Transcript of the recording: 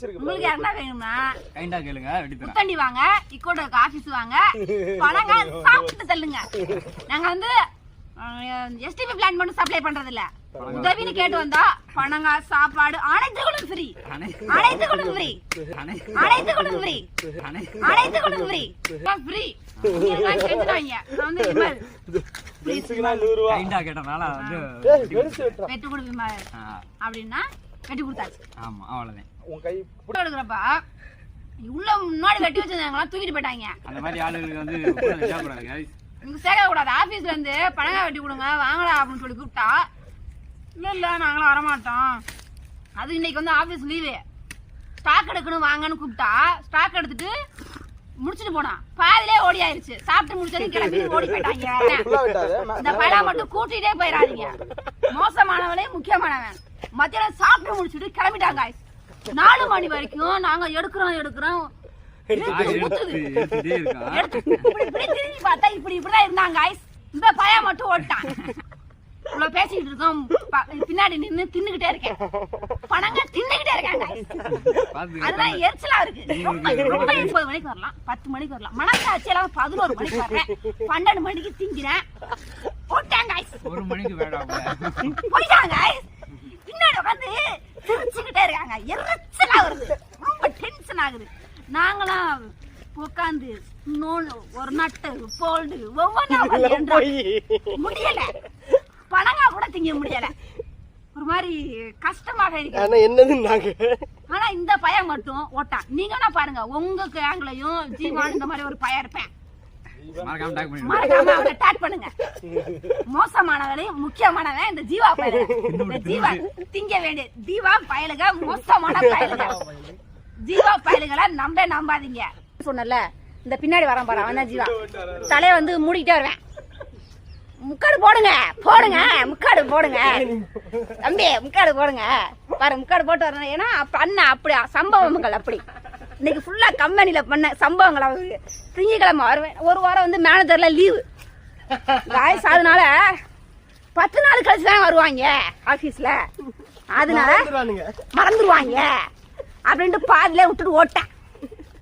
உங்களுக்கு யாருன்னா வேணும்னா கைண்டா கேளுங்க, வெட்டி தரேன். முத்தண்டி வாங்க, இக்கோட ஆபீஸ் வாங்க, பணங்க சாப்பிட்டு தள்ளுங்க. நாங்க வந்து எஸ்டிபி பிளான் பண்ணி சப்ளை பண்றது இல்ல, உதவின்னு கேட்டு வந்தா பணங்க சாப்பாடு அனைத்துகளும் ஃப்ரீ, அனைத்துகளும் ஃப்ரீ, அனைத்துகளும் ஃப்ரீ, அனைத்துகளும் ஃப்ரீ, ஃப்ரீ. நீங்க செஞ்சுடுவீங்க. நான் வந்து கைண்டா கேட்டனால வந்து வெட்டி கொடுப்பீங்க அப்படின்னா வெட்டி கொடுத்தாச்சு. ஆமா, அவ்வளவுதான். உன் கை எடுக்கிறப்ப உள்ள முன்னாடி வெட்டி வச்சிருந்தாங்களா தூக்கிட்டு போயிட்டாங்க. அந்த மாதிரி ஆளுங்களுக்கு வந்து தேவைப்படாது guys. இங்க சேர்க்க கூடாது. ஆபீஸ்ல இருந்து பணங்க வெட்டி கொடுங்க வாங்கடா அப்படின்னு சொல்லி கூப்பிட்டா இல்ல நாங்களும் வரமாட்டோம், அது இன்னைக்கு வந்து ஆபீஸ் லீவு, ஸ்டாக் எடுக்கணும் வாங்கன்னு கூப்பிட்டா ஸ்டாக் எடுத்துட்டு முடிச்சுட்டு போனா பாதிலே ஓடி ஆயிருச்சு. சாப்பிட்டு முடிச்சதும் கிளம்பி ஓடி போயிட்டாங்க. இந்த பழம் மட்டும் கூட்டிட்டே போயிடாதீங்க. மோசமானவனே முக்கியமானவன். மத்தியானம் சாப்பிட்டு முடிச்சுட்டு கிளம்பிட்டாங்க. 4 மணி வரைக்கும் நாங்க எடுக்கிறோம் இப்படிதான் இருந்தாங்க. இந்த பையன் மட்டும் ஓட்டான். இவ்வளவு பேசிக்கிட்டு இருக்கோம், பின்னாடி நின்னு தின்னுகிட்டே இருக்கேன், பணங்க தின்னுகிட்டே இருக்காங்க. அதெல்லாம் எரிச்சலா இருக்கு. ரொம்ப 9 மணிக்கு வரலாம், 10 மணிக்கு வரலாம், மனசாட்சி எல்லாம் 11 மணிக்கு வர்றேன், 12 மணிக்கு திங்கிறேன். ஓட்டாங்க 1 மணிக்கு வேடாம் போயிட்டாங்க. பின்னாடி உட்காந்து சிரிச்சுக்கிட்டே இருக்காங்க. எரிச்சலா வருது, ரொம்ப டென்ஷன் ஆகுது. நாங்களாம் உட்காந்து ஒரு நட்டு போல்டு ஒவ்வொன்னா முடியல, பணங்கா கூட திங்க முடியல. ஒரு மாதிரி கஷ்டமாக இருக்கு. என்னது ஆனா இந்த பையன் மட்டும் ஓட்டான். நீங்க என்ன பாருங்க, உங்க கேங்லயும் ஜீவான் இந்த மாதிரி ஒரு பையன் இருப்பேன், மறக்காம அவனை டாக் பண்ணுங்க. மோசமானவனே முக்கியமானவன் இந்த ஜீவா பயலுக. இந்த ஜீவா திங்க வேண்டிய ஜீவா பயலுக மோசமான பயலுக. ஜீவா பயலுகளை நம்பாதீங்க. சொன்னல இந்த பின்னாடி வரான் பாரு, அவன் தான் ஜீவா. தலைய வந்து மூடிக்கிட்டே வருவேன். முக்காடு போடுங்க போடுங்க, முக்காடு போடுங்க தம்பி, முக்காடு போடுங்க பாரு, முக்காடு போட்டு வரணும். ஏன்னா அண்ணா அப்படி சம்பவங்கள் அப்படி இன்னைக்கு ஃபுல்லா கம்பெனில பண்ண சம்பவங்கள். திங்கக்கிழமை வருவேன், ஒரு வாரம் வந்து மேனேஜர்ல லீவு காய்ஸ், அதனால 10 நாள் கழிச்சு தான் வருவாங்க ஆபீஸ்ல, அதனால மறந்துடுவாங்க அப்படின்ட்டு பாதிலே விட்டுட்டு ஓட்டேன்.